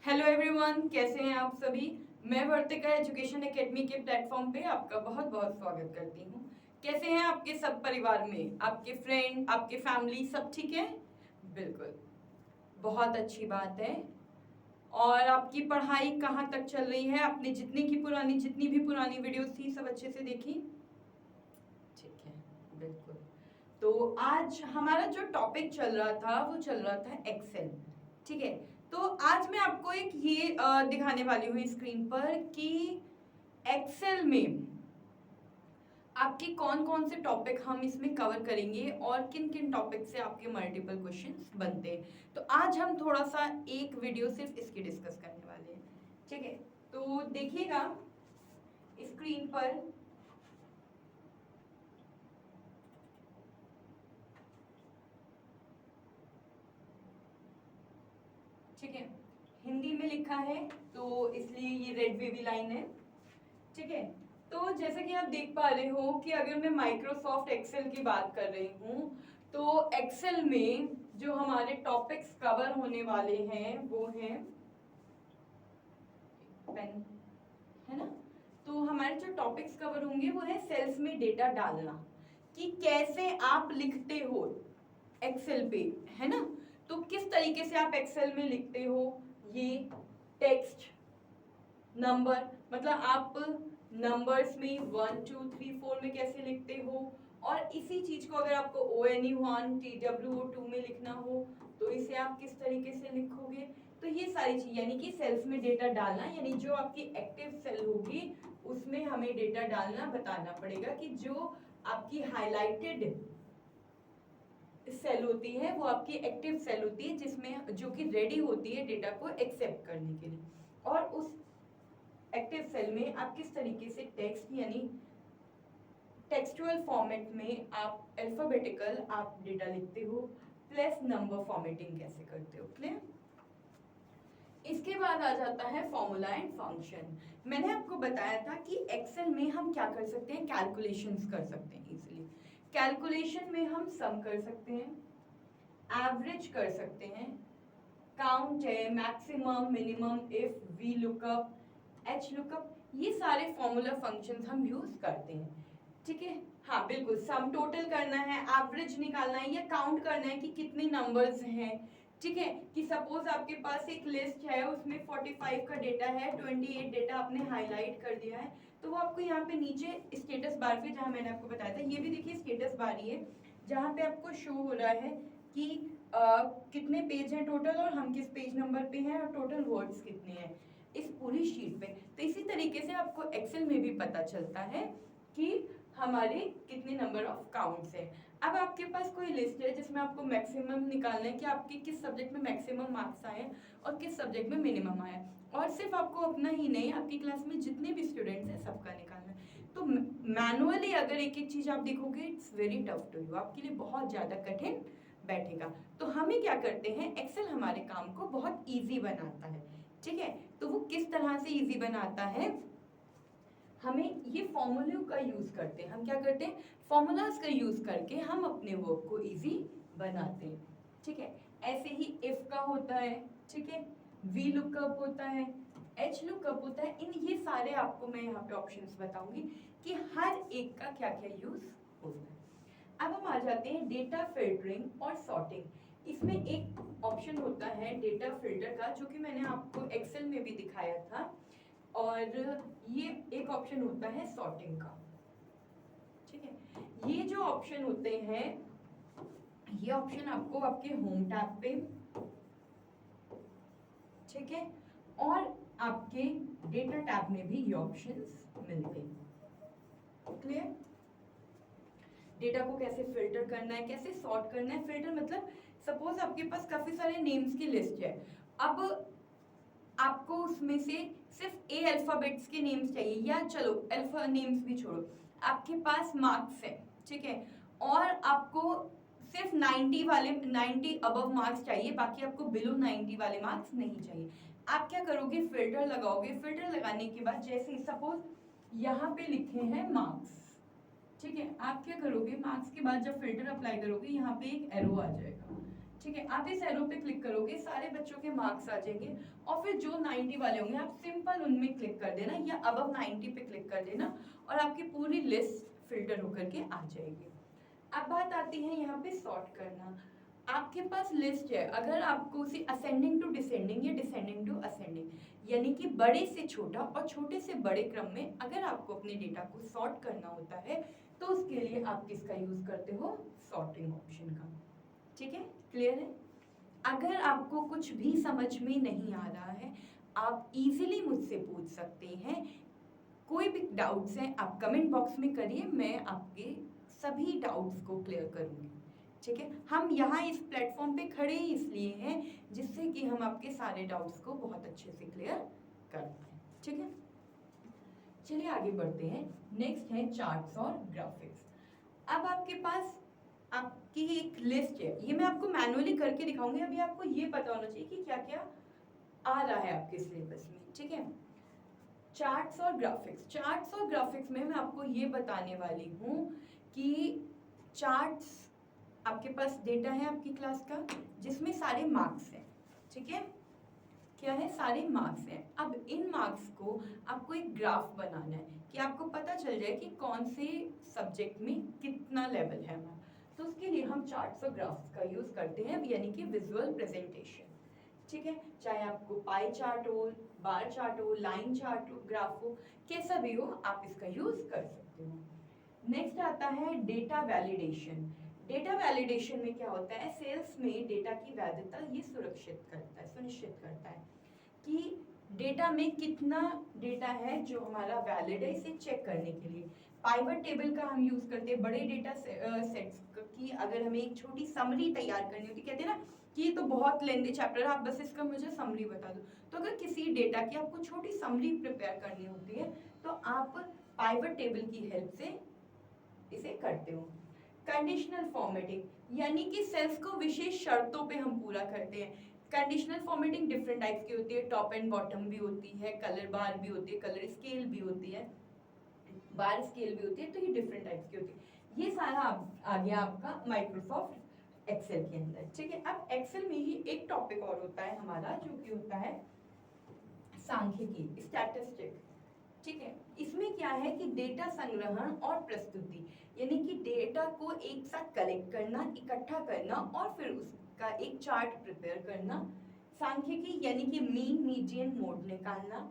Hello everyone, कैसे हैं आप सभी। मैं वर्तिका एजुकेशन एकेडमी के प्लेटफॉर्म पे आपका बहुत बहुत स्वागत करती हूँ। कैसे हैं आपके सब परिवार में, आपके फ्रेंड, आपके फैमिली सब ठीक है? बिल्कुल, बहुत अच्छी बात है। और आपकी पढ़ाई कहाँ तक चल रही है? आपने जितनी भी पुरानी वीडियोस थी सब अच्छे से देखी? ठीक है, बिल्कुल। तो आज हमारा जो टॉपिक चल रहा था वो चल रहा था एक्सेल। ठीक है, तो आज मैं आपको एक ये दिखाने वाली हूँ स्क्रीन पर कि एक्सेल में आपके कौन कौन से टॉपिक हम इसमें कवर करेंगे और किन किन टॉपिक से आपके मल्टीपल क्वेश्चंस बनते हैं। तो आज हम थोड़ा सा एक वीडियो सिर्फ इसकी डिस्कस करने वाले हैं। ठीक है, तो देखिएगा स्क्रीन पर। ठीक है, हिंदी में लिखा है तो इसलिए ये रेड वेवी लाइन है। ठीक है, तो जैसे कि आप देख पा रहे हो कि अगर मैं माइक्रोसॉफ्ट एक्सेल की बात कर रही हूँ तो एक्सेल में जो हमारे टॉपिक्स कवर होने वाले हैं वो हैं पेन, है ना। तो हमारे जो टॉपिक्स कवर होंगे वो है सेल्स में डेटा डालना, कि कैसे आप लिखते हो एक्सेल पे, है ना। तो किस तरीके से आप एक्सेल में लिखते हो, ये टेक्स्ट नंबर, मतलब आप नंबर्स में 1 2 3 4 में कैसे लिखते हो, और इसी चीज को अगर आपको ONE1 TWO2 में लिखना हो तो इसे आप किस तरीके से लिखोगे। तो ये सारी चीज यानी कि सेल्स में डेटा डालना, यानी जो आपकी एक्टिव सेल होगी उसमें हमें डेटा डालना बताना पड़ेगा कि जो आपकी हाईलाइटेड सेल होती है वो आपकी एक्टिव सेल होती है, जिसमें जो कि रेडी होती है डेटा को एक्सेप्ट करने के लिए। और उस एक्टिव सेल में आप किस तरीके से टेक्स्ट यानी टेक्सचुअल फॉर्मेट में आप अल्फाबेटिकल आप डेटा लिखते हो, प्लस नंबर फॉर्मेटिंग कैसे करते हो। क्लियर? इसके बाद आ जाता है फॉर्मूला एंड फंक्शन। मैंने आपको बताया था कि एक्सेल में हम क्या कर सकते हैं, कैलकुलेशंस कर सकते हैं इजीली। कैलकुलेशन में हम सम कर सकते हैं, एवरेज कर सकते हैं, काउंट है, maximum, minimum, if, V lookup, H lookup, ये सारे फॉर्मूला फंक्शंस हम यूज करते हैं। ठीक है, हाँ बिल्कुल, सम टोटल करना है, एवरेज निकालना है, या काउंट करना है कि कितने नंबर्स हैं। ठीक है, कि सपोज आपके पास एक लिस्ट है उसमें 45 का डेटा है, 28 डेटा आपने हाईलाइट कर दिया है, तो वो आपको यहाँ पे नीचे स्टेटस बार पे, जहाँ मैंने आपको बताया था, ये भी देखिए स्टेटस बार ही है, जहाँ पे आपको शो हो रहा है कि कितने पेज हैं टोटल और हम किस पेज नंबर पे हैं और टोटल वर्ड्स कितने हैं इस पूरी शीट पे। तो इसी तरीके से आपको एक्सेल में भी पता चलता है कि हमारे कितने नंबर ऑफ काउंट्स है। अब आपके पास कोई लिस्ट है जिसमें आपको मैक्सिमम निकालना है कि आपके किस सब्जेक्ट में मैक्सिमम मार्क्स आए और किस सब्जेक्ट में मिनिमम आए, और सिर्फ आपको अपना ही नहीं, आपकी क्लास में जितने भी स्टूडेंट्स हैं सबका निकालना है। तो मैनुअली अगर एक एक चीज आप देखोगे it's very tough to you, आपके लिए बहुत ज्यादा कठिन बैठेगा। तो हमें क्या करते हैं, एक्सेल हमारे काम को बहुत ईजी बनाता है। ठीक है, तो वो किस तरह से ईजी बनाता है, हमें ये फॉर्मूलों का यूज करते हैं। हम क्या करते हैं, फॉर्मूलाज का यूज करके हम अपने वर्क को इजी बनाते हैं। ठीक है, ऐसे ही इफ का होता है, ठीक है, वी लुकअप होता है, एच लुकअप होता है। इन ये सारे आपको मैं यहाँ पे ऑप्शंस बताऊंगी कि हर एक का क्या क्या यूज होता है। अब हम आ जाते हैं डेटा फिल्टरिंग और सॉर्टिंग। इसमें एक ऑप्शन होता है डेटा फिल्टर का, जो कि मैंने आपको एक्सेल में भी दिखाया था, और ये एक ऑप्शन होता है सॉर्टिंग का। ठीक है, ये जो ऑप्शन होते हैं, ये ऑप्शन आपको आपके होम टैब पे, ठीक है, और आपके डेटा टैब में भी ये ऑप्शंस मिलते हैं। क्लियर? डेटा को कैसे फिल्टर करना है, कैसे सॉर्ट करना है। फिल्टर मतलब सपोज आपके पास काफी सारे नेम्स की लिस्ट है, अब आपको उसमें से सिर्फ ए अल्फाबेट्स के नेम्स चाहिए, या चलो अल्फा नेम्स भी छोड़ो, आपके पास मार्क्स है, ठीक है, और आपको सिर्फ 90 अबव मार्क्स चाहिए, बाकी आपको बिलो 90 वाले मार्क्स नहीं चाहिए। आप क्या करोगे, फिल्टर लगाओगे। फिल्टर लगाने के बाद जैसे सपोज यहाँ पे लिखे हैं मार्क्स, ठीक है, आप क्या करोगे, मार्क्स के बाद जब फिल्टर अप्लाई करोगे यहाँ पे एक एरो आ जाएगा। ठीक है, आप इस एरो पे क्लिक करोगे, सारे बच्चों के मार्क्स आ जाएंगे और फिर जो 90 वाले होंगे आप सिंपल उनमें क्लिक कर देना या अबव 90 पे क्लिक कर देना और आपकी पूरी लिस्ट फिल्टर होकर के आ जाएगी। अब बात आती है यहाँ पे सॉर्ट करना। आपके पास लिस्ट है, अगर आपको उसे असेंडिंग टू डिसेंडिंग या डिसेंडिंग टू असेंडिंग यानी कि बड़े से छोटा और छोटे से बड़े क्रम में अगर आपको अपने डेटा को सॉर्ट करना होता है तो उसके लिए आप किसका यूज करते हो, सॉर्टिंग ऑप्शन का। ठीक है, क्लियर है। अगर आपको कुछ भी समझ में नहीं आ रहा है आप इजीली मुझसे पूछ सकते हैं, कोई भी डाउट्स हैं आप कमेंट बॉक्स में करिए, मैं आपके सभी डाउट्स को क्लियर करूंगी। ठीक है, हम यहाँ इस प्लेटफॉर्म पे खड़े ही इसलिए हैं जिससे कि हम आपके सारे डाउट्स को बहुत अच्छे से क्लियर कर पाए। ठीक है, चलिए आगे बढ़ते हैं। नेक्स्ट है चार्ट्स और ग्राफिक्स। अब आपके पास आपकी एक लिस्ट है, ये मैं आपको मैनुअली करके दिखाऊंगी, अभी आपको ये पता होना चाहिए कि क्या क्या आ रहा है आपके सिलेबस में। ठीक है, चार्ट्स और ग्राफिक्स। चार्ट्स और ग्राफिक्स में मैं आपको ये बताने वाली हूँ कि चार्ट्स आपके पास डेटा है आपकी क्लास का जिसमें सारे मार्क्स हैं। ठीक है, क्या है, सारे मार्क्स हैं। अब इन मार्क्स को आपको एक ग्राफ बनाना है कि आपको पता चल जाए कि कौन से सब्जेक्ट में कितना लेवल है हमारा। तो उसके लिए हम चार्ट्स और ग्राफ्स का यूज करते हैं, यानी कि विजुअल प्रेजेंटेशन। ठीक है, चाहे आपको पाई चार्ट हो, बार चार्ट हो, लाइन चार्ट हो, ग्राफ हो, कैसा भी हो आप इसका यूज कर सकते हो। नेक्स्ट आता है डेटा वैलिडेशन। डेटा वैलिडेशन में क्या होता है, सेल्स में डेटा की वैधता ये सुनिश्चित करता है कि डेटा में कितना डेटा है जो हमारा वैलिड है, इसे चेक करने के लिए पाइवट टेबल का हम यूज करते हैं। बड़े डेटा सेट्स की अगर हमें एक छोटी समरी तैयार करनी होती, कहते हैं ना कि ये तो बहुत लेंदी चैप्टर है, आप बस इसका मुझे समरी बता दो। तो अगर किसी डेटा की आपको छोटी समरी प्रिपेयर करनी होती है तो आप पाइवट टेबल की हेल्प से इसे करते हो। कंडीशनल फॉर्मेटिंग यानी कि सेल्स को विशेष शर्तों पे हम पूरा करते हैं। कंडीशनल फॉर्मेटिंग डिफरेंट टाइप्स की होती है, टॉप एंड बॉटम भी होती है, कलर बार भी होती है, कलर स्केल भी होती है, बार स्केल भी होती है, तो ये डिफरेंट टाइप्स की होती है। ये सारा आ गया आपका माइक्रोसॉफ्ट एक्सेल के अंदर। ठीक है, अब एक्सेल में ही एक टॉपिक और होता है हमारा जो कि होता है सांख्यिकी, स्टैटिस्टिक। ठीक है, इसमें क्या है कि डेटा संग्रहण और प्रस्तुति यानी कि डेटा को एक साथ कलेक्ट करना, इकट्ठा करना और फिर उसका एक चार्ट प्रिपेयर करना। सांख्यिकी यानी कि मीन, मीडियन, मोड निकालना।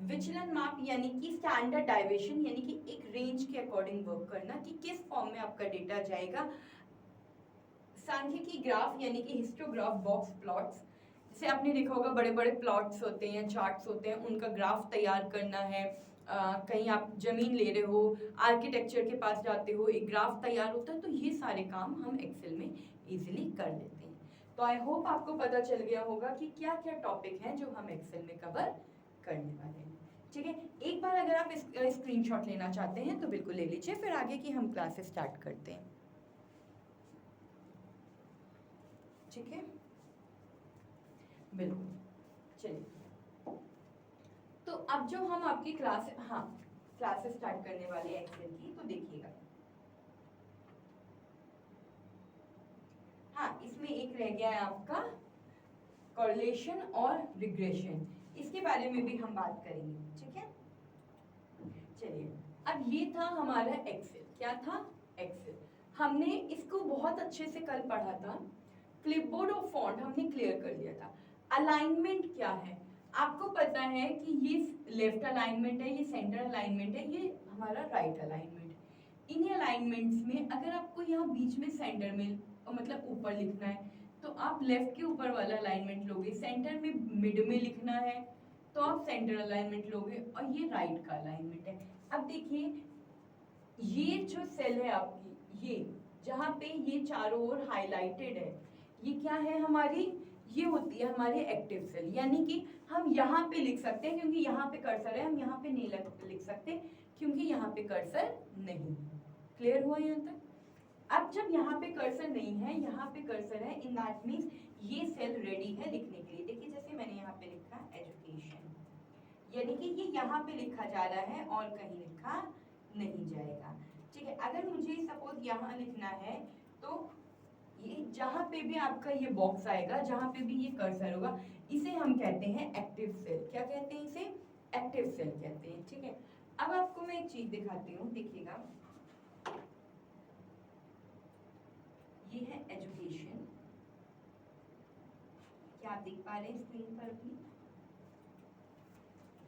विचलन माप यानी कि स्टैंडर्ड डाइवेशन यानी कि एक रेंज के अकॉर्डिंग वर्क करना कि किस फॉर्म में आपका डेटा जाएगा। सांख्यिकी ग्राफ यानी कि हिस्टोग्राफ, बॉक्स प्लॉट्स, जैसे आपने देखा होगा बड़े बड़े प्लॉट्स होते हैं, चार्ट्स होते हैं, उनका ग्राफ तैयार करना है। कहीं आप जमीन ले रहे हो, आर्किटेक्चर के पास जाते हो, एक ग्राफ तैयार होता है, तो ये सारे काम हम एक्सेल में इजीली कर लेते हैं। तो आई होप आपको पता चल गया होगा कि क्या क्या टॉपिक हैं जो हम एक्सेल में कवर करने वाले हैं। ठीक है, एक बार अगर आप स्क्रीनशॉट लेना चाहते हैं तो बिल्कुल ले लीजिए, फिर आगे की हम क्लासेस स्टार्ट करते हैं। ठीक है, बिल्कुल, चलिए। तो अब जो हम आपकी क्लासेस स्टार्ट करने वाले हैं एक्सेल की, तो देखिएगा। हाँ, इसमें एक रह गया है आपका कोरिलेशन और रिग्रेशन, इसके बारे में भी हम बात करेंगे। ठीक है, चलिए। अब ये था हमारा एक्सेल। क्या था, एक्सेल। हमने इसको बहुत अच्छे से कल पढ़ा था। क्लिपबोर्ड और फॉन्ट हमने क्लियर कर लिया था। अलाइनमेंट क्या है आपको पता है कि ये लेफ्ट अलाइनमेंट है, ये सेंटर अलाइनमेंट है, ये हमारा राइट अलाइनमेंट। इन्हीं अलाइनमेंट्स में अगर आपको यहाँ बीच में सेंटर में मतलब ऊपर लिखना है तो आप लेफ्ट के ऊपर वाला अलाइनमेंट लोगे, सेंटर में मिड में लिखना है तो आप सेंटर अलाइनमेंट लोगे, और ये राइट का अलाइनमेंट है। अब देखिए ये जो सेल है आपकी, ये जहाँ पे ये चारों ओर हाईलाइटेड है, ये क्या है हमारी, ये होती है हमारी एक्टिव सेल। यानी कि हम यहाँ पे लिख सकते हैं क्योंकि यहाँ पे कर्सर है, हम यहाँ पे नहीं लिख सकते क्योंकि यहाँ पे कर्सर नहीं है। क्लियर हुआ यहाँ तक। अब जब यहाँ पे कर्सर नहीं है, यहाँ पे कर्सर है, इन दैट मीन्स ये सेल रेडी है लिखने के लिए। देखिए जैसे मैंने यहाँ पे लिखा एजुकेशन, यानी कि ये यहाँ पे लिखा जा रहा है और कहीं लिखा नहीं जाएगा। ठीक है, अगर मुझे सपोज यहाँ लिखना है तो ये जहां पे भी आपका ये बॉक्स आएगा, जहां पे भी ये कर्सर होगा, इसे हम कहते हैं एक्टिव सेल। क्या कहते हैं इसे? एक्टिव सेल कहते हैं। ठीक है, अब आपको मैं एक चीज दिखाती हूँ, देखिएगा। ये है एजुकेशन, क्या आप देख पा रहे हैं स्क्रीन पर भी?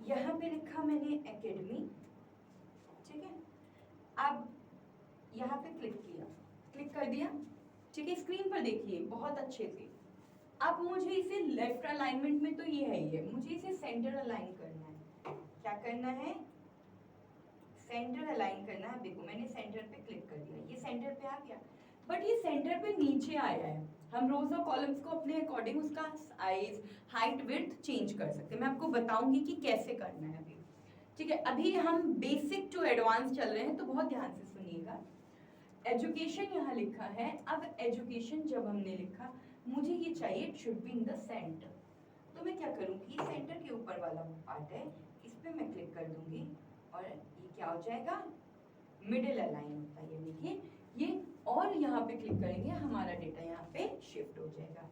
यहाँ पे लिखा मैंने एकेडमी। ठीक है, अब यहाँ पे क्लिक कर दिया। ठीक है, स्क्रीन पर देखिए बहुत अच्छे से। अब मुझे इसे लेफ्ट अलाइनमेंट में तो ये है ही है, मुझे इसे सेंटर अलाइन करना है। क्या करना है? सेंटर अलाइन करना है। देखो मैंने सेंटर पे क्लिक कर दिया, ये सेंटर पे आ गया, बट ये सेंटर पे नीचे आया है। हम रोज और कॉलम्स को अपने अकॉर्डिंग उसका साइज, हाइट, विड्थ चेंज कर सकते हैं। मैं आपको बताऊंगी कि कैसे करना है अभी। ठीक है, अभी हम बेसिक टू एडवांस चल रहे हैं, तो बहुत ध्यान से सुनिएगा। एजुकेशन यहाँ लिखा है। अब एजुकेशन जब हमने लिखा, मुझे ये चाहिए it should be in the centre. तो मैं क्या करूँगी, सेंटर के ऊपर वाला पार्ट है, इस पे मैं क्लिक कर दूंगी और ये क्या हो जाएगा? मिडिल अलाइन होता है, देखिए ये। और यहाँ पे क्लिक करेंगे, हमारा डेटा यहाँ पे शिफ्ट हो जाएगा।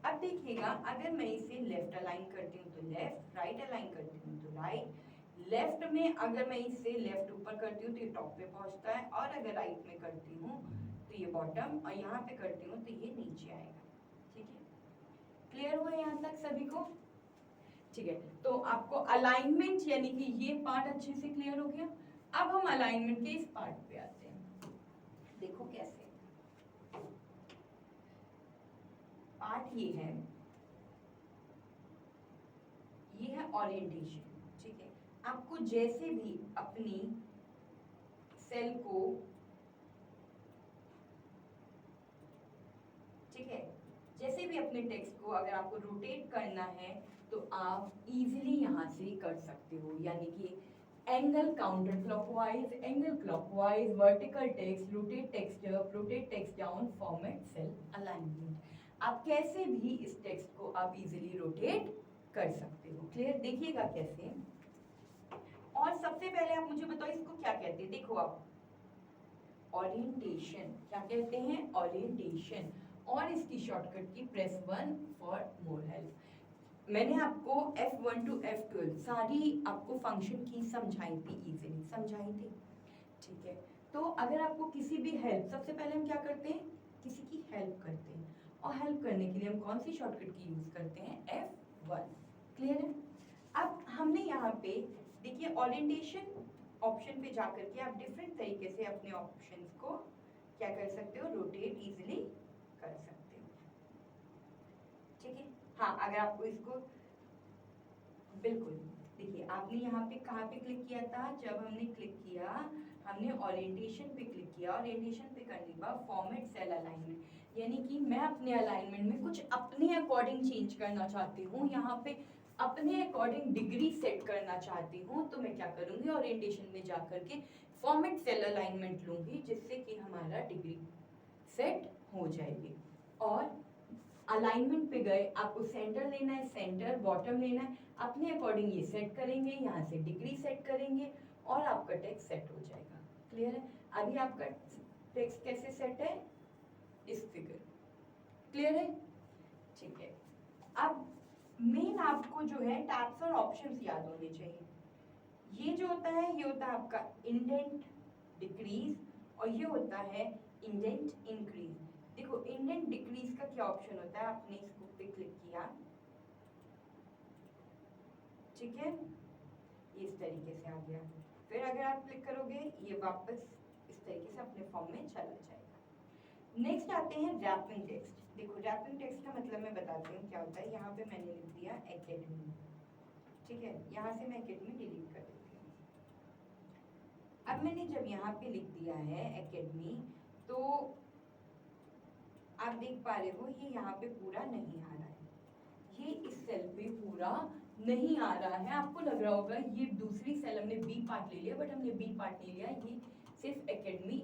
अब देखिएगा, अगर मैं इसे लेफ्ट अलाइन करती हूँ तो लेफ्ट, राइट अलाइन करती हूँ तो राइट। लेफ्ट में अगर मैं इसे लेफ्ट ऊपर करती हूँ तो ये टॉप पे पहुंचता है, और अगर राइट में करती हूँ तो ये बॉटम, और यहाँ पे करती हूँ तो ये नीचे आएगा। ठीक है, क्लियर हुआ यहाँ तक सभी को? ठीक है, तो आपको अलाइनमेंट यानी कि ये पार्ट अच्छे से क्लियर हो गया। अब हम अलाइनमेंट के इस पार्ट पे आते हैं। देखो कैसे पार्ट ये है, ये है ओरिएंटेशन। ठीक है, आपको जैसे भी अपनी सेल को, ठीक है, जैसे भी अपने टेक्स्ट को अगर आपको रोटेट करना है तो आप इजीली यहाँ से कर सकते हो। यानी कि angle counter clockwise, angle clockwise, vertical text, rotate text up, rotate text down, format cell alignment. आप कैसे भी इस टेक्स्ट को आप इजीली रोटेट कर सकते हो। क्लियर? देखिएगा कैसे। और सबसे पहले आप मुझे बताओ इसको क्या कहते हैं। देखो आप, ओरिएंटेशन क्या कहते हैं? ओरिएंटेशन। और इसकी शॉर्टकट की प्रेस 1 फॉर मोर हेल्प। मैंने आपको F1 to F12 सारी आपको फंक्शन की समझाई थी, इजीली समझाई थी। ठीक है, तो अगर आपको किसी भी हेल्प, सबसे पहले हम क्या करते हैं, किसी की हेल्प करते हैं, और हेल्प करने के लिए हम कौन सी शॉर्टकट की यूज करते हैं? F1। क्लियर है? अब हमने यहाँ पे देखिए ओरिएंटेशन ऑप्शन पे जाकर के आप डिफरेंट तरीके से अपने ऑप्शंस को क्या कर सकते हो? रोटेट इजीली कर सकते हो। ठीक है, हाँ, अगर आपको इसको बिल्कुल, देखिए आपने यहाँ पे कहाँ पे क्लिक किया था? जब हमने क्लिक किया, हमने ओरिएंटेशन पे क्लिक किया। ओरिएंटेशन पे करने के बाद फॉर्मेट सेल अलाइनमेंट, यानी कि मैं अपने अलाइनमेंट में कुछ अपने अकॉर्डिंग चेंज करना चाहती हूँ, यहाँ पे अपने अकॉर्डिंग डिग्री सेट करना चाहती हूँ, तो मैं क्या करूँगी? ओरिएंटेशन में जाकर के फॉर्मेट सेल अलाइनमेंट लूँगी, जिससे कि हमारा डिग्री सेट हो जाएगी। और अलाइनमेंट पे गए, आपको सेंटर लेना है, सेंटर, बॉटम लेना है, अपने अकॉर्डिंग ये सेट करेंगे, यहाँ से डिग्री सेट करेंगे और आपका टेक्स्ट सेट हो जाएगा। क्लियर है? अभी आपका टेक्स्ट कैसे सेट है? इस फिगर। क्लियर है? ठीक है, अब मेन आपको जो है टैब्स और ऑप्शंस याद होने चाहिए। ये जो होता है, ये होता है आपका इंडेंट डिक्रीज, और ये होता है इंडेंट इंक्रीज। देखो इंडेंट डिक्रीज का क्या ऑप्शन होता है, आपने इसको पे क्लिक किया, ठीक है, ये इस तरीके से आ गया। फिर अगर आप क्लिक करोगे, ये वापस इस तरीके से अपने फॉर्म में चला जाएगा। नेक्स्ट आते हैं रैपिंग टेक्स्ट। देखो रैपिंग टेक्स्ट का मतलब मैं बताती हूँ क्या होता है। यहाँ पे मैंने लिख दिया एकेडमी, ठीक है, यहाँ से मैं एकेडमी डिलीट कर देती हूँ। अब मैंने जब यहाँ पे लिख दिया है एकेडमी, तो आप देख पा रहे हो ये यहाँ पे पूरा नहीं आ रहा है, ये इस सेल पे पूरा नहीं आ रहा है। आपको लग रहा होगा ये दूसरी सेल हमने बी पार्ट ले लिया, बट हमने बी पार्ट नहीं लिया, ये सिर्फ एकेडमी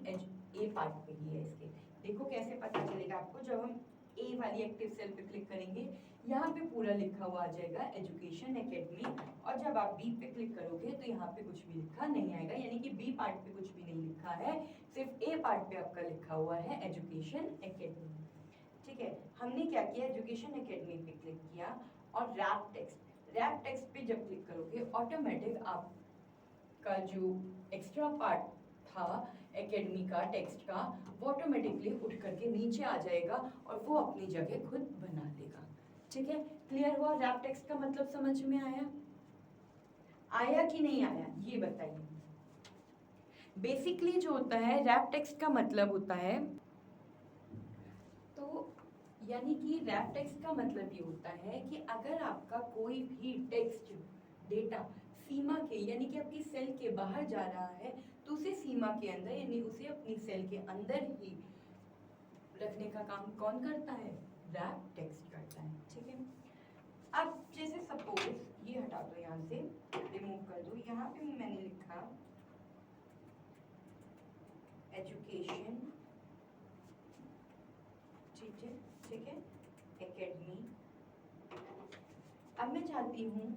ए पार्ट पे ही है इसके। देखो कैसे पता चलेगा आपको, जब हम ए वाली एक्टिव सेल पे क्लिक करेंगे, यहाँ पे पूरा लिखा हुआ आ जाएगा एजुकेशन एकेडमी, और जब आप बी पे क्लिक करोगे तो यहाँ पे कुछ भी लिखा नहीं आएगा, यानी कि बी पार्ट पे कुछ भी नहीं लिखा है, सिर्फ ए पार्ट पे आपका लिखा हुआ है एजुकेशन एकेडमी। ठीक है, हमने क्या किया, एजुकेशन एकेडमी पे क्लिक किया और रैप टेक्स्ट पे जब क्लिक करोगे ऑटोमेटिक आपका जो एक्स्ट्रा पार्ट था एकेडमी का टेक्स्ट का वो ऑटोमेटिकली उठ करके नीचे आ जाएगा और वो अपनी जगह खुद बना लेगा। ठीक है, क्लियर हुआ? रैप टेक्स्ट का मतलब समझ में आया कि नहीं आया ये बताइए। बेसिकली जो होता है रैप टेक्स्ट का मतलब होता है, तो यानी कि रैप टेक्स्ट का मतलब ये होता है कि अगर आपका कोई भी टेक्स्ट डेटा सीमा के यानी कि आपकी सेल के बाहर जा रहा है तो उसे सीमा के अंदर यानी उसे अपनी सेल के अंदर ही रखने का काम कौन करता है, रैप टेक्स्ट करता है। ठीक है, अब जैसे सपोज ये हटा दो, यहाँ से रिमूव कर दो, यहाँ पे मैंने लिखा एजुकेशन, ठीक है एकेडमी। अब मैं चाहती हूँ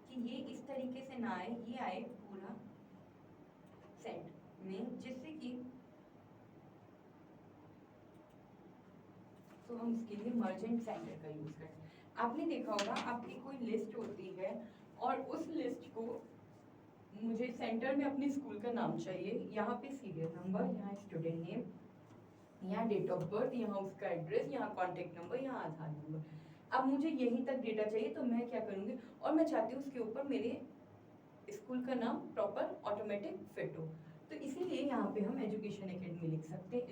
कि ये इस तरीके से ना आए, ये आए पूरा सेंट में, जिससे कि तो हम इसके लिए मर्जेंट सेंटर का यूज करें। आपने देखा होगा आपकी कोई लिस्ट होती है और उस लिस्ट को मुझे सेंटर में अपने स्कूल का नाम चाहिए, यहाँ पे सीरियल नंबर, यहाँ स्टूडेंट नेम, यहाँ डेट ऑफ बर्थ, यहाँ उसका एड्रेस, यहाँ कॉन्टेक्ट नंबर, यहाँ आधार नंबर। अब मुझे यहीं तक डेटा चाहिए तो मैं क्या करूँगी, और मैं चाहती हूँ उसके ऊपर मेरे स्कूल का नाम प्रॉपर ऑटोमेटिक फिट हो, तो इसीलिए यहाँ पे हम एजुकेशन एकेडमी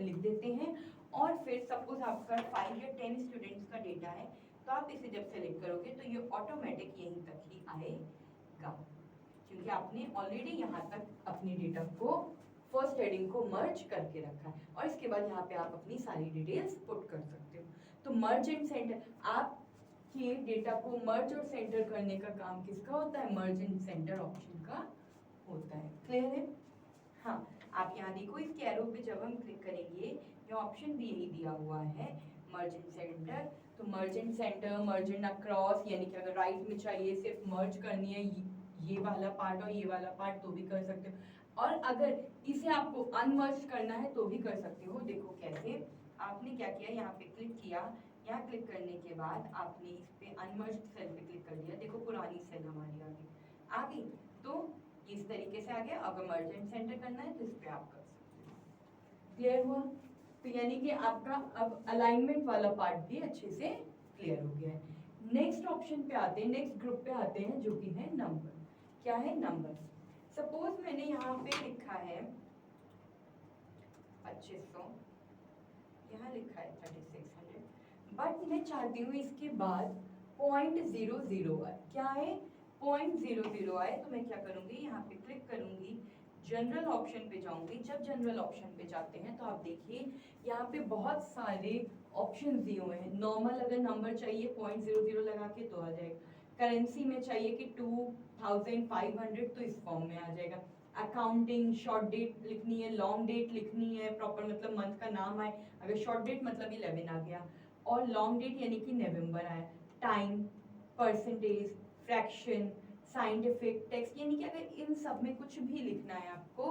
लिख देते हैं। और फिर सपोज आपका 5 या 10 स्टूडेंट्स का डेटा है तो आप इसे जब सेलेक्ट करोगे तो ये ऑटोमेटिक यहीं तक ही आएगा, क्योंकि आपने ऑलरेडी यहाँ तक अपनी डेटा को फर्स्ट हेडिंग को मर्ज करके रखा है और इसके बाद यहाँ पे आप अपनी सारी डिटेल्स पुट कर सकते हो। तो मर्ज एंड सेंटर, आपके डेटा को मर्ज और सेंटर करने का काम किसका होता है, मर्ज एंड सेंटर ऑप्शन का होता है। क्लियर है? हाँ, आप यहाँ देखो इसके एरो पे जब हम क्लिक करेंगे ये ऑप्शन भी यही दिया हुआ है मर्ज एंड सेंटर। तो merge and center, merge and across, यानी कि अगर राइट में चाहिए सिर्फ मर्ज करनी है ये वाला पार्ट और ये वाला पार्ट तो भी कर सकते हो, और अगर इसे आपको अनमर्ज करना है तो भी कर सकते हो। देखो कैसे, आपने क्या किया, यहाँ पे क्लिक किया, यहाँ क्लिक करने के बाद आपने इस पे अनमर्ज सेल पे क्लिक कर दिया, देखो पुरानी सेल हमारी आ गई, तो इस तरीके से आ गया। अगर मर्ज एंड सेंटर करना है तो इस पे आप कर सकते हो। क्लियर हुआ? तो यानी कि आपका अब अलाइनमेंट वाला पार्ट भी अच्छे से क्लियर हो गया है। नेक्स्ट ऑप्शन पे आते हैं, नेक्स्ट ग्रुप पे आते हैं जो कि है नंबर। क्या है, नंबर। सपोज मैंने यहाँ पे लिखा है 2500, यहाँ लिखा है 3600, बट मैं चाहती हूँ इसके बाद 0.00 आए। क्या है, 0.00 आए, तो मैं क्या करूँगी, यहाँ पे क्लिक करूँगी, जनरल ऑप्शन पे जाऊंगी। जब जनरल ऑप्शन पे जाते हैं तो आप देखिए यहाँ पे बहुत सारे ऑप्शन दिए हुए हैं। नॉर्मल अगर नंबर चाहिए 0.00 लगा के तो आ जाएगा, करेंसी में चाहिए कि 2500 तो इस फॉर्म में आ जाएगा, अकाउंटिंग, शॉर्ट डेट लिखनी है, लॉन्ग डेट लिखनी है, प्रॉपर मतलब मंथ का नाम आए, अगर शॉर्ट डेट मतलब 11 आ गया और लॉन्ग डेट यानी कि नवंबर आया, time, percentage, fraction, scientific, text, यानी कि अगर इन सब में कुछ भी लिखना है आपको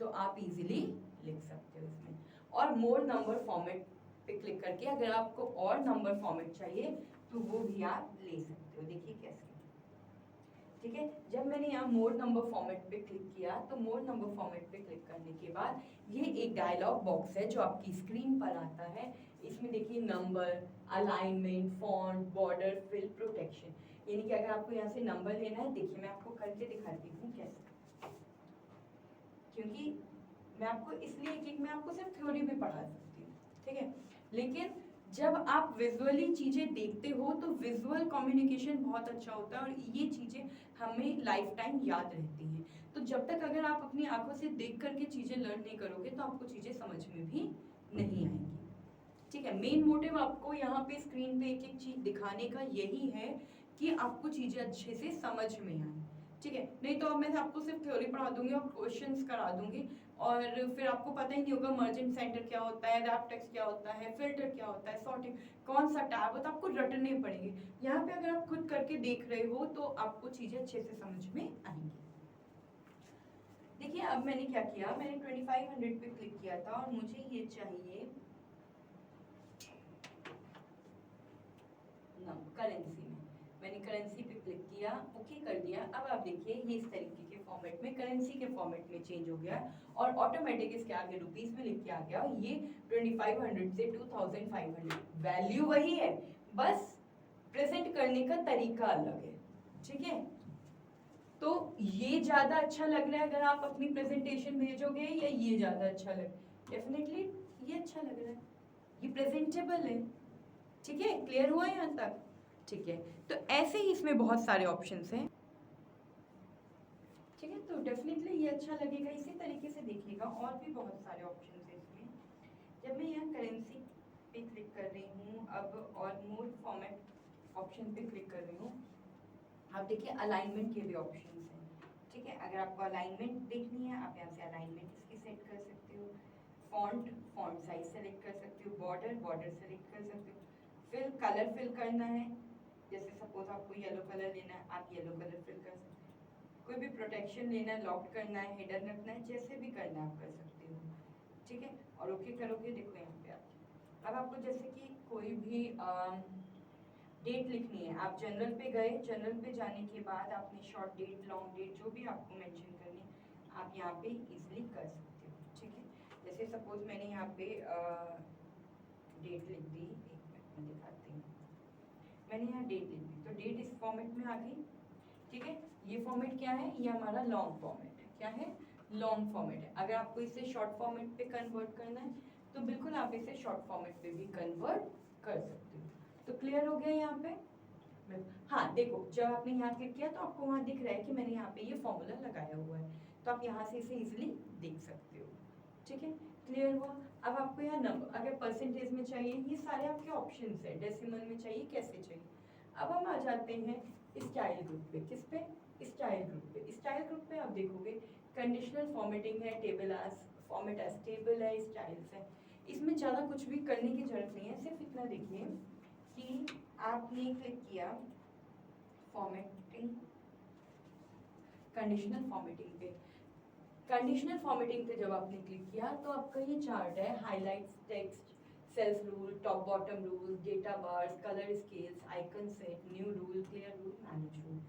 तो आप इजीली लिख सकते हो इसमें। और मोर नंबर फॉर्मेट पे क्लिक करके अगर आपको और नंबर फॉर्मेट चाहिए तो वो भी आप ले सकते हो। देखिए कैसे, ठीक है। जब मैंने यहाँ मोर नंबर फॉर्मेट पे क्लिक किया तो मोर नंबर फॉर्मेट पे क्लिक करने के बाद ये एक डायलॉग बॉक्स है जो आपकी स्क्रीन पर आता है। इसमें देखिए number, alignment, font, border, fill, protection, यानी कि अगर आपको यहाँ से नंबर लेना है, देखिए मैं आपको करके दिखाती हूँ कैसे, क्योंकि मैं आपको इसलिए कि मैं आपको सिर्फ थ्योरी भी पढ़ा सकती हूँ, ठीक है, लेकिन जब आप विजुअली चीज़ें देखते हो तो विजुअल कम्युनिकेशन बहुत अच्छा होता है और ये चीज़ें हमें लाइफ टाइम याद रहती हैं। तो जब तक अगर आप अपनी आंखों से देख करके चीज़ें लर्न नहीं करोगे तो आपको चीज़ें समझ में भी नहीं आएंगी, ठीक है। मेन मोटिव आपको यहाँ पे स्क्रीन पे एक एक चीज़ दिखाने का यही है कि आपको चीज़ें अच्छे से समझ में आए, ठीक है। नहीं तो अब मैं आपको सिर्फ थ्योरी पढ़ा दूंगी और क्वेश्चंस करा दूंगी और फिर आपको पता ही नहीं होगा मर्जिंग सेंटर क्या होता है, रैप टेक्स्ट क्या होता है, फिल्टर क्या होता है, सॉर्टिंग कौन सा टैब होता है, आपको रटने पड़ेंगे। यहाँ पे अगर आप खुद करके देख रहे हो तो आपको चीज़ें अच्छे से समझ में आएंगी। देखिए अब मैंने क्या किया, मैंने 2500 पे क्लिक किया था और मुझे ये चाहिए करेंसी में, मैंने करेंसी पे क्लिक किया, ओके कर दिया। अब आप देखिए ये इस तरीके के फॉर्मेट में, करेंसी के फॉर्मेट में चेंज हो गया और ऑटोमेटिक इसके आगे रुपीस में लिख के आ गया। ये 2500 से 2500, वैल्यू वही है, बस प्रेजेंट करने का तरीका अलग है, ठीक है। तो ये ज्यादा अच्छा लग रहा है अगर आप अपनी प्रेजेंटेशन भेजोगे, या ये ज्यादा अच्छा लग, डेफिनेटली ये अच्छा लग रहा है, ये प्रेजेंटेबल है, ठीक है। क्लियर हुआ यहाँ तक, ठीक है। तो ऐसे ही इसमें बहुत सारे ऑप्शंस हैं, ठीक है। तो डेफिनेटली ये अच्छा लगेगा, इसी तरीके से देखिएगा और भी बहुत सारे ऑप्शंस हैं इसमें। जब मैं यहाँ करेंसी पे क्लिक कर रही हूँ अब और मोर फॉर्मेट ऑप्शन पे क्लिक कर रही हूँ, आप देखिए अलाइनमेंट के भी ऑप्शंस हैं, ठीक है। अगर आपको अलाइनमेंट देखनी है आप यहाँ से अलाइनमेंट इसकी सेट कर सकते हो, फॉन्ट साइज सेलेक्ट कर सकते हो, बॉर्डर सेलेक्ट कर सकते हो, फिल कलर फिल करना है, जैसे सपोज आपको येलो कलर लेना है आप येलो कलर फिल कर सकते हो, कोई भी प्रोटेक्शन लेना है, लॉक करना है, हेडर रखना है, जैसे भी करना है आप कर सकते हो, ठीक है। और ओके करोगे, देखो यहाँ पे अब आपको जैसे कि कोई भी डेट लिखनी है, आप जनरल पे गए, जनरल पे जाने के बाद आपने शॉर्ट डेट, लॉन्ग डेट, जो भी आपको मेंशन करनी है आप यहाँ पे इजीली कर सकते हो, ठीक है। जैसे सपोज मैंने यहाँ पे डेट लिख दी, एक मिनट में दिखाती हूँ, मैंने यहाँ डेट लिख दी, तो डेट इस फॉर्मेट में आ गई, ठीक है। ये फॉर्मेट क्या है, ये हमारा लॉन्ग फॉर्मेट है, क्या है, लॉन्ग फॉर्मेट है। अगर आपको इसे शॉर्ट फॉर्मेट पे कन्वर्ट करना है तो बिल्कुल आप इसे शॉर्ट फॉर्मेट पे भी कन्वर्ट कर सकते हो। तो क्लियर हो गया यहाँ पे। हाँ देखो, जब आपने यहाँ क्लिक किया तो आपको वहाँ दिख रहा है कि मैंने यहाँ पे ये फॉर्मूला लगाया हुआ है, तो आप यहाँ से इसे इजिली देख सकते हो, ठीक है। क्लियर हुआ। अब आपको यहाँ नंबर, अगर परसेंटेज में चाहिए, ये सारे आपके ऑप्शंस है, डेसिमल में चाहिए, कैसे चाहिए। अब हम आ जाते हैं स्टाइल ग्रुप पे, किस पे, स्टाइल ग्रुप पे। स्टाइल ग्रुप पे आप देखोगे कंडीशनल फॉर्मेटिंग है, table as format as table है, स्टाइल्स है। इसमें ज़्यादा कुछ भी करने की जरूरत नहीं है, सिर्फ इतना देखिए कि आपने क्लिक किया फॉर्मेटिंग, कंडीशनल फॉर्मेटिंग पे, कंडीशनल फॉर्मेटिंग पे जब आपने क्लिक किया तो आपका ये चार्ट है, highlights, text, cells rule, top bottom rule, data bars, colour scales, icon set, new rule, clear rule, manage rule,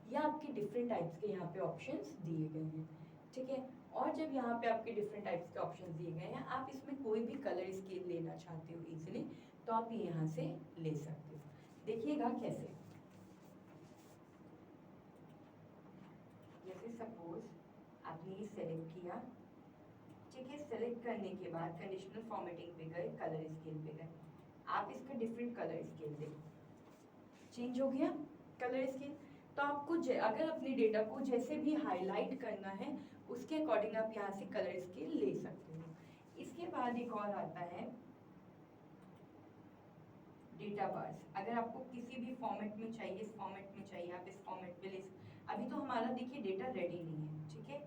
ये आपके डिफरेंट टाइप्स के यहाँ पे ऑप्शंस दिए गए हैं, ठीक है। और जब यहाँ पे आपके डिफरेंट टाइप्स के ऑप्शंस दिए गए हैं, आप इसमें कोई भी कलर स्केल लेना चाहते हो इजीली, तो आप ये यहाँ से ले सकते हो। देखिएगा कैसे, जैसे सपोज आपने ये सेलेक्ट किया, ठीक है। सेलेक्ट करने के बाद कंडीशनल फॉर्मेटिंग पे गए, कलर स्केल पे गए, आप इसका डिफरेंट कलर स्केल देखो, चेंज हो गया कलर स्केल। तो आपको अगर अपने डेटा को जैसे भी हाईलाइट करना है उसके अकॉर्डिंग आप यहाँ से कलर स्केल ले सकते हो। इसके बाद एक और आता है डेटा बार्स। अगर आपको किसी भी फॉर्मेट में चाहिए, इस फॉर्मेट में चाहिए, आप इस फॉर्मेट पे ले, अभी तो हमारा देखिए डेटा रेडी नहीं है, ठीक है।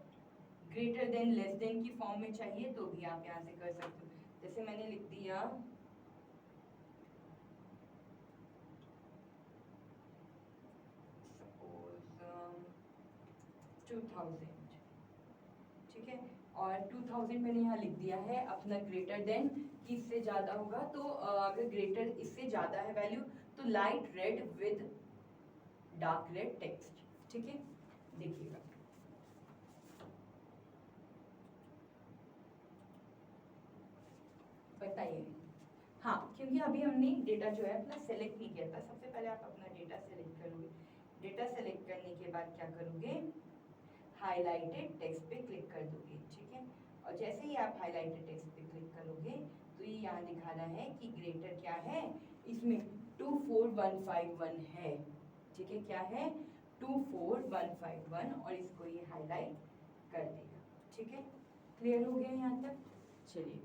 ग्रेटर देन, लेस देन की फॉर्म में चाहिए तो भी आप यहाँ से कर सकते हो। जैसे मैंने लिख दिया सपोज 2000, ठीक है। और 2000 मैंने यहाँ लिख दिया है अपना ग्रेटर देन, कि इससे ज़्यादा होगा तो अगर ग्रेटर इससे ज़्यादा है वैल्यू तो light read with dark red text, ठीक है। देखिएगा बताइए, हाँ क्योंकि अभी हमने डेटा जो है अपना सेलेक्ट नहीं किया था। सबसे पहले आप अपना डेटा सेलेक्ट करोगे, डेटा सेलेक्ट करने के बाद क्या करोगे, हाईलाइटेड टेक्स्ट पे क्लिक कर दोगे, ठीक है। और जैसे ही आप हाईलाइटेड टेक्स्ट पे क्लिक करोगे तो ये यहाँ दिखा रहा है कि ग्रेटर क्या है, इसमें 24151 है, ठीक है। क्या है, 24151, और इसको ये हाईलाइट कर देगा, ठीक है। क्लियर हो गया यहाँ तक। चलिए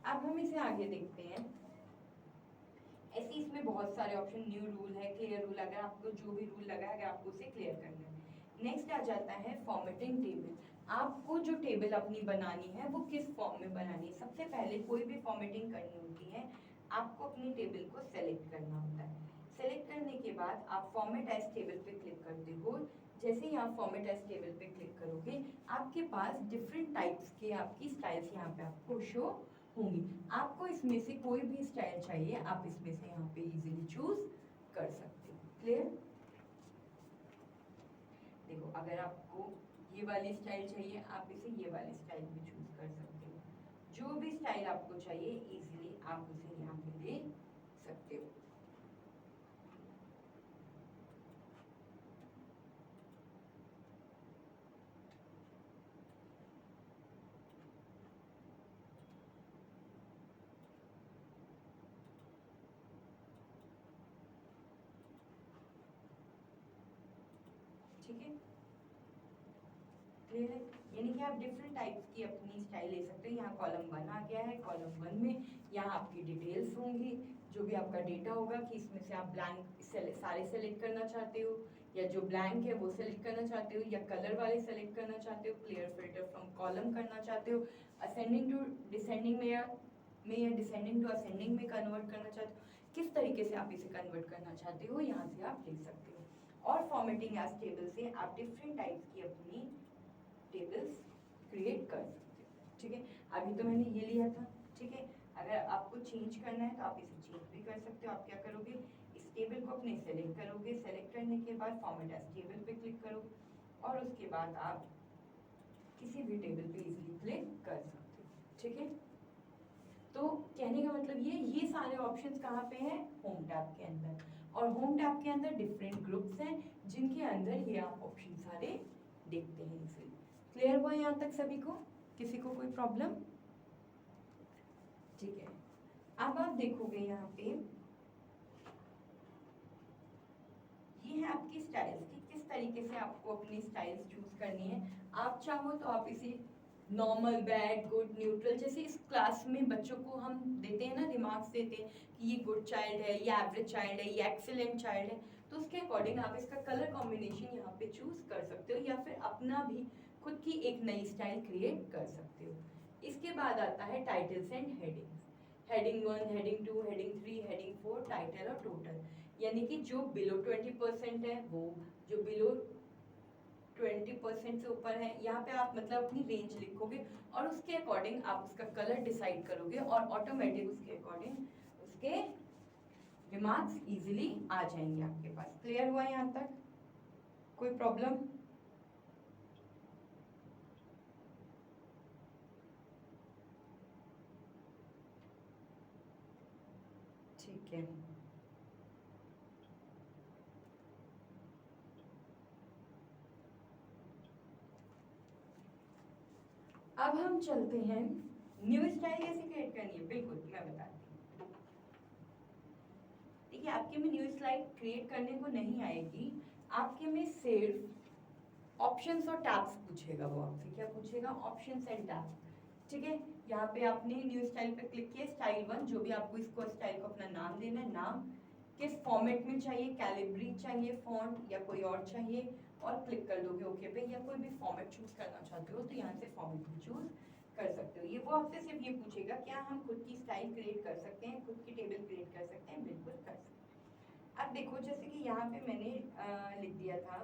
अब हम इसे आगे देखते हैं। ऐसे इसमें बहुत सारे ऑप्शन, न्यू रूल है, क्लियर रूल, अगर आपको जो भी रूल लगा है अगर आपको उसे क्लियर करना है। नेक्स्ट आ जाता है फॉर्मेटिंग टेबल। आपको जो टेबल अपनी बनानी है वो किस फॉर्म में बनानी है। सबसे पहले कोई भी फॉर्मेटिंग करनी होती है आपको अपनी टेबल को सेलेक्ट करना होता है। सेलेक्ट करने के बाद आप फॉर्मेट एज टेबल पे क्लिक करते हो। जैसे ही आप फॉर्मेट एज टेबल पे क्लिक करोगे आपके पास डिफरेंट टाइप्स के आपकी स्टाइल्स यहाँ पे आपको शो होंगी। आपको इसमें से कोई भी स्टाइल चाहिए आप इसमें से यहाँ पे इजीली चूज कर सकते हैं। ये वाली स्टाइल चाहिए, आप इसे ये वाली स्टाइल भी चूज कर सकते हो। जो भी स्टाइल आपको चाहिए इजीली आप उसे यहाँ पे ले सकते हो। ठीक है, क्लियर है? यानी कि आप डिफरेंट टाइप्स की अपनी स्टाइल ले सकते हो। यहाँ कॉलम 1 आ गया है, कॉलम 1 में यहाँ आपकी डिटेल्स होंगी, जो भी आपका डेटा होगा कि इसमें से आप ब्लैंक सारे सेलेक्ट करना चाहते हो या जो ब्लैंक है वो सेलेक्ट करना चाहते हो या कलर वाले सेलेक्ट करना चाहते हो, क्लियर फिल्टर फ्रॉम कॉलम करना चाहते हो, असेंडिंग टू डिसेंडिंग में या डिसेंडिंग टू असेंडिंग में कन्वर्ट करना चाहते हो, किस तरीके से आप इसे कन्वर्ट करना चाहते हो यहाँ से आप लिख सकते हो। और फॉर्मेटिंग एज टेबल से आप डिफरेंट टाइप्स की अपनी टेबल्स क्रिएट कर सकते हो। ठीक है, अभी तो मैंने ये लिया था। ठीक है, अगर आपको चेंज करना है तो आप इसे चेंज भी कर सकते हो। आप क्या करोगे, इस टेबल को अपने सेलेक्ट करोगे, सेलेक्ट करने के बाद फॉर्मेट एज टेबल पे क्लिक करोगे और उसके बाद आप किसी भी टेबल पे इजीली क्लिक कर सकते हो। ठीक है, तो कहने का मतलब ये सारे ऑप्शंस कहाँ पे हैं, होम टैब के अंदर। और होम टैब के अंदर डिफरेंट ग्रुप्स हैं जिनके अंदर ये आप ऑप्शन सारे देखते हैं इसे। क्लियर हुआ यहाँ तक सभी को, किसी को कोई प्रॉब्लम? ठीक है, अब आप देखोगे यहाँ पे ये है आपकी स्टाइल्स कि किस तरीके से आपको अपनी स्टाइल्स चूज करनी है। आप चाहो तो आप इसे नॉर्मल, बैड, गुड, न्यूट्रल, जैसे इस क्लास में बच्चों को हम देते हैं ना, रिमार्क्स देते हैं कि ये गुड चाइल्ड है, ये एवरेज चाइल्ड है, ये एक्सीलेंट चाइल्ड है, तो उसके अकॉर्डिंग आप इसका कलर कॉम्बिनेशन यहाँ पे चूज कर सकते हो या फिर अपना भी खुद की एक नई स्टाइल क्रिएट कर सकते हो। इसके बाद आता है titles and headings. Heading 1, heading 2, heading 3, heading 4, title और टोटल। यानी कि जो बिलो 20% है वो, जो बिलो 20% से ऊपर है, यहाँ पे आप मतलब अपनी रेंज लिखोगे और उसके अकॉर्डिंग आप उसका कलर डिसाइड करोगे और ऑटोमेटिक उसके अकॉर्डिंग उसके रिमार्क्स इजीली आ जाएंगे आपके पास। क्लियर हुआ यहाँ तक, कोई प्रॉब्लम? ठीक है, अब हम चलते हैं न्यू स्टाइल कैसे क्रिएट करनी है। बिल्कुल मैं बताती हूँ। देखिए, आपके में न्यू स्टाइल क्रिएट करने को नहीं आएगी, आपके में सिर्फ ऑप्शंस और टैब्स पूछेगा। वो आपसे क्या पूछेगा, ऑप्शंस एंड टैब्स। ठीक है, यहाँ पे आपने न्यू स्टाइल पे क्लिक किया, स्टाइल 1, जो भी आपको इसको स्टाइल को अपना नाम देना है, नाम किस फॉर्मेट में चाहिए, कैलिब्री चाहिए फॉन्ट या कोई और चाहिए, और क्लिक कर दोगे ओके पे। या कोई भी फॉर्मेट चूज करना चाहते हो तो यहाँ से फॉर्मेट भी चूज कर सकते हो। ये वो आपसे सिर्फ ये पूछेगा क्या हम खुद की स्टाइल क्रिएट कर सकते हैं, खुद की टेबल क्रिएट कर सकते हैं, बिल्कुल कर सकते हैं। अब देखो, जैसे कि यहाँ पे मैंने लिख दिया था,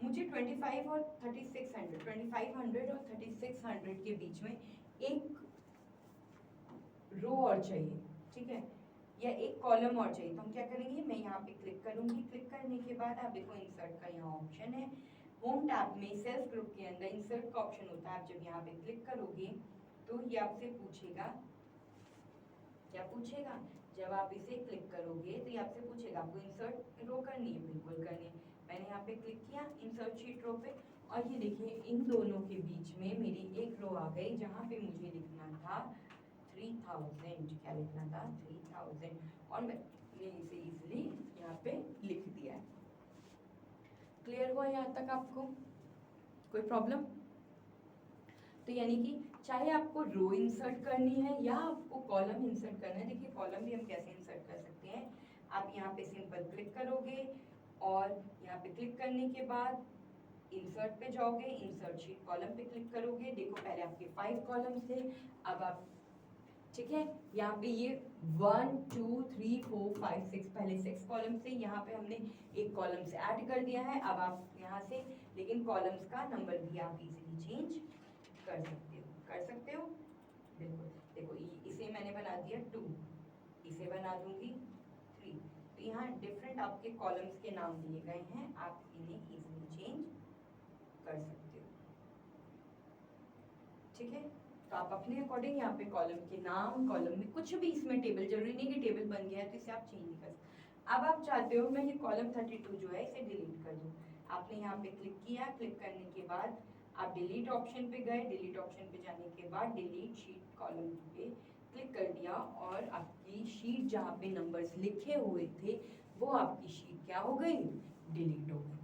मुझे 25 और 3600, 2500 और 3600 के बीच में एक रो और चाहिए। ठीक है, या एक कॉलम और चाहिए, तो हम क्या करेंगे, मैं यहाँ पे क्लिक करूंगी। क्लिक करने के बाद आप देखो इंसर्ट का यहाँ ऑप्शन है। होम टैब में सेल्स ग्रुप के अंदर इंसर्ट का ऑप्शन होता है। आप जब यहाँ पे क्लिक करोगे तो ये आपसे पूछेगा, क्या पूछेगा, जब आप इसे क्लिक करोगे तो ये आपसे पूछेगा आपको इंसर्ट रो करनी है, बिल्कुल करनी है। मैंने यहाँ पे क्लिक किया इंसर्ट शीट रो पे, और ये देखिए इन दोनों के बीच में मेरी एक रो आ गई जहाँ पे मुझे लिखना था 3000, क्या लिखना था 3000, और मैंने इसे इजीली यहाँ पे लिख दिया है। क्लियर हुआ यहाँ तक आपको, कोई प्रॉब्लम? तो यानी कि चाहे आपको रो इंसर्ट करनी है या आपको कॉलम इंसर्ट करना है। देखिए कॉलम भी हम कैसे इंसर्ट कर सकते हैं, आप यहाँ पे सिंपल क्लिक करोगे और यहाँ पे क्लिक करने के बाद इंसर्ट पे जाओगे, इंसर्ट शीट कॉलम पे क्लिक करोगे। देखो पहले आपके 5 कॉलम्स थे, अब आप, ठीक है, यहाँ पे ये 1 2 3 4 5 6, पहले 6 कॉलम्स थे, यहाँ पे हमने एक कॉलम से ऐड कर दिया है। अब आप यहाँ से, लेकिन कॉलम्स का नंबर भी आप इजीली चेंज कर सकते हो, कर सकते हो, बिल्कुल। देखो इसे मैंने बना दिया 2, इसे बना दूंगी 3, तो यहाँ डिफरेंट आपके कॉलम्स के नाम दिए गए हैं, आप इन्हें इजीली चेंज कर सकते हो। ठीक है, तो आप अपने अकॉर्डिंग यहाँ पे कॉलम के नाम, कॉलम में कुछ भी इसमें टेबल, जरूरी नहीं कि टेबल बन गया है तो इसे आप चेंज नहीं कर सकते। अब आप चाहते हो मैं ये कॉलम 32 जो है इसे डिलीट कर दूं, आपने यहाँ पे क्लिक किया, क्लिक करने के बाद आप डिलीट ऑप्शन पे गए, डिलीट ऑप्शन पे जाने के बाद डिलीट शीट कॉलम पे क्लिक कर दिया और आपकी शीट जहाँ पे नंबर्स लिखे हुए थे वो आपकी शीट क्या हो गई, डिलीट हो गई।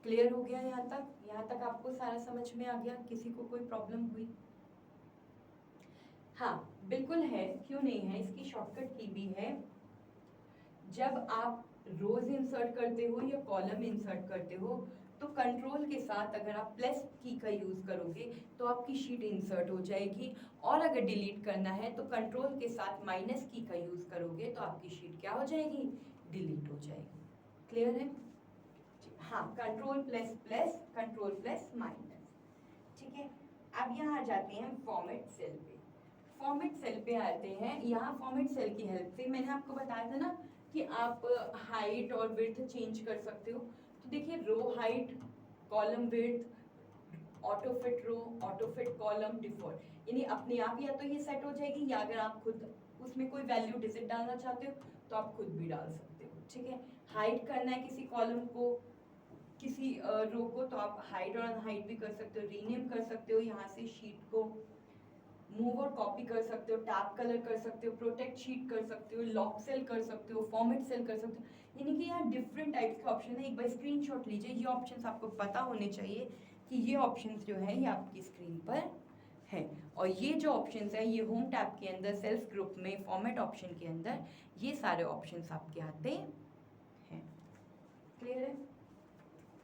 क्लियर हो गया यहाँ तक? यहाँ तक आपको सारा समझ में आ गया? किसी को कोई प्रॉब्लम हुई? हाँ बिल्कुल है, क्यों नहीं है, इसकी शॉर्टकट की भी है। जब आप रोज इंसर्ट करते हो या कॉलम इंसर्ट करते हो तो कंट्रोल के साथ अगर आप प्लस की का यूज करोगे तो आपकी शीट इंसर्ट हो जाएगी, और अगर डिलीट करना है तो कंट्रोल के साथ माइनस की का यूज करोगे तो आपकी शीट क्या हो जाएगी, डिलीट हो जाएगी। क्लियर है? हाँ, control plus plus, control plus minus. ठीक है, अब यहाँ आ जाते हैं फॉर्मेट सेल पे। फॉर्मेट सेल पे आते हैं, यहाँ फॉर्मेट सेल की हेल्प से मैंने आपको बताया था ना कि आप हाइट और विड्थ चेंज कर सकते हो। तो देखिए row height, column width, auto fit row, auto fit column, default, यानी अपने आप या तो ये सेट हो जाएगी या अगर आप खुद उसमें कोई वैल्यू डिजिट डालना चाहते हो तो आप खुद भी डाल सकते हो। ठीक है, हाइड करना है किसी कॉलम को, किसी रो को, तो आप हाइड और अनहाइड भी कर सकते हो, रीनेम कर सकते हो, यहाँ से शीट को मूव और कॉपी कर सकते हो, टैब कलर कर सकते हो, प्रोटेक्ट शीट कर सकते हो, लॉक सेल कर सकते हो, फॉर्मेट सेल कर सकते हो, यानी कि यहाँ डिफरेंट टाइप्स के ऑप्शन है। एक बार स्क्रीनशॉट लीजिए, ये ऑप्शंस आपको पता होने चाहिए कि ये ऑप्शंस जो है ये आपकी स्क्रीन पर है। और ये जो ऑप्शंस है ये होम टैब के अंदर सेल्स ग्रुप में फॉर्मेट ऑप्शन के अंदर ये सारे ऑप्शंस आपके आते हैं। क्लियर है?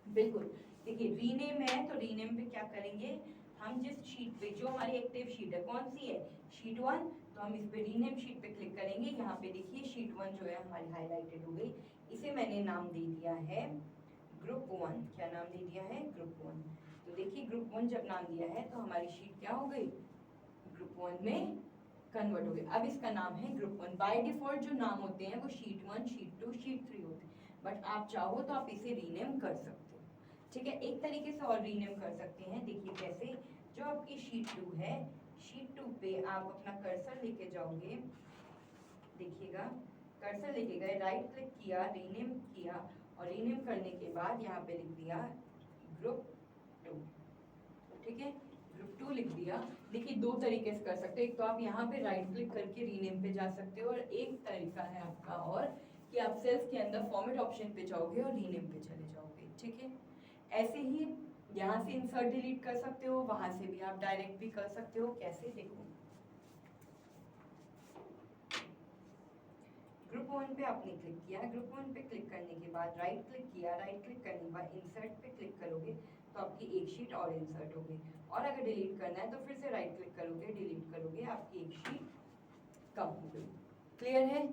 बिल्कुल। देखिए रीनेम है तो रीनेम पे क्या करेंगे, हम जिस शीट पे, जो हमारी एक्टिव शीट है कौन सी है, शीट 1, तो हम इस पे रीनेम शीट पे क्लिक करेंगे। यहाँ पे देखिए शीट 1 जो है हमारी हाईलाइटेड हो गई, इसे मैंने नाम दे दिया है ग्रुप 1। क्या नाम दे दिया है, ग्रुप 1। तो देखिए ग्रुप 1 जब नाम दिया है तो हमारी शीट क्या हो गई, ग्रुप 1 में कन्वर्ट हो गई। अब इसका नाम है ग्रुप 1। बाय डिफॉल्ट जो नाम होते हैं वो शीट 1, शीट 2, शीट 3 होते हैं, बट आप चाहो तो आप इसे रीनेम कर सकते हो। ठीक है, एक तरीके से और रीनेम कर सकते हैं, देखिए कैसे, जो आपकी शीट 2 है, शीट 2 पे आप अपना कर्सर लेके जाओगे, देखिएगा कर्सर लेके गए, राइट क्लिक किया, रीनेम किया, और रीनेम करने के बाद यहाँ पे लिख दिया ग्रुप 2। ठीक है, ग्रुप 2 लिख दिया। देखिए दो तरीके से कर सकते हो, एक तो आप यहाँ पे राइट क्लिक करके रीनेम पे जा सकते हो, और एक तरीका है आपका और कि आप सेल्स के अंदर फॉर्मेट ऑप्शन पे जाओगे और रीनेम पे चले जाओगे। ठीक है, ऐसे ही यहाँ से इंसर्ट डिलीट कर सकते हो, वहां से भी आप डायरेक्ट भी कर सकते हो। कैसे, देखो ग्रुप 1 पे आपने क्लिक किया, ग्रुप 1 पे क्लिक करने के बाद राइट क्लिक किया, राइट क्लिक करने के बाद इंसर्ट पे क्लिक करोगे तो आपकी एक शीट और इंसर्ट होगी, और अगर डिलीट करना है तो फिर से राइट क्लिक करोगे, डिलीट करोगे, आपकी एक शीट कम हो गई। क्लियर है?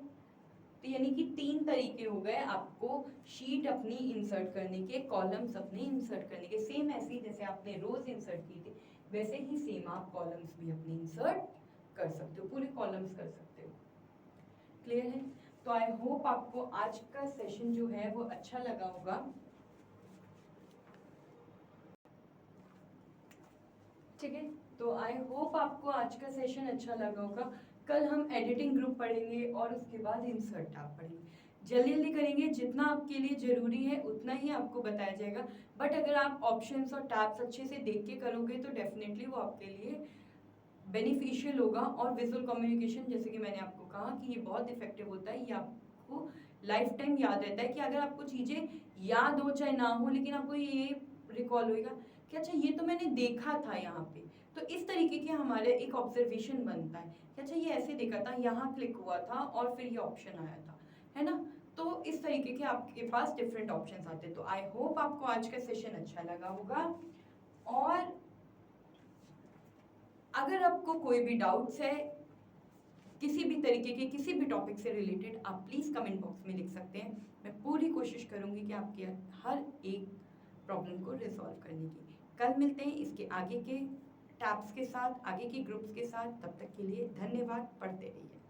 तो यानी कि 3 तरीके हो गए आपको शीट अपनी इंसर्ट करने के, कॉलम्स अपने इंसर्ट करने के। सेम ऐसे ही जैसे आपने रोज इंसर्ट की थी वैसे ही सेम आप कॉलम्स भी अपने इंसर्ट कर सकते हो, पूरे कॉलम्स कर सकते हो। क्लियर है? तो आई होप आपको आज का सेशन जो है वो अच्छा लगा होगा। ठीक है, तो आई होप आपको आज का सेशन अच्छा लगा होगा। कल हम एडिटिंग ग्रुप पढ़ेंगे और उसके बाद इंसर्ट टैब पढ़ेंगे। जल्दी जल्दी करेंगे, जितना आपके लिए जरूरी है उतना ही आपको बताया जाएगा, बट अगर आप ऑप्शंस और टैब्स अच्छे से देख के करोगे तो डेफिनेटली वो आपके लिए बेनिफिशियल होगा। और विजुअल कम्युनिकेशन, जैसे कि मैंने आपको कहा कि ये बहुत इफेक्टिव होता है, ये आपको लाइफ टाइम याद रहता है कि अगर आपको चीज़ें याद हो चाहे ना हो, लेकिन आपको ये रिकॉल होएगा कि अच्छा ये तो मैंने देखा था यहाँ पे। तो इस तरीके के हमारे एक ऑब्जर्वेशन बनता है कि अच्छा ये ऐसे देखा था, यहाँ क्लिक हुआ था और फिर ये ऑप्शन आया था, है ना। तो इस तरीके के आपके पास डिफरेंट ऑप्शंस आते हैं। तो आई होप आपको आज का सेशन अच्छा लगा होगा, और अगर आपको कोई भी डाउट्स है किसी भी तरीके के, किसी भी टॉपिक से रिलेटेड, आप प्लीज़ कमेंट बॉक्स में लिख सकते हैं। मैं पूरी कोशिश करूंगी कि आपके हर एक प्रॉब्लम को रिजॉल्व करने की। कल मिलते हैं इसके आगे के टैब्स के साथ, आगे के ग्रुप्स के साथ। तब तक के लिए धन्यवाद, पढ़ते रहिए।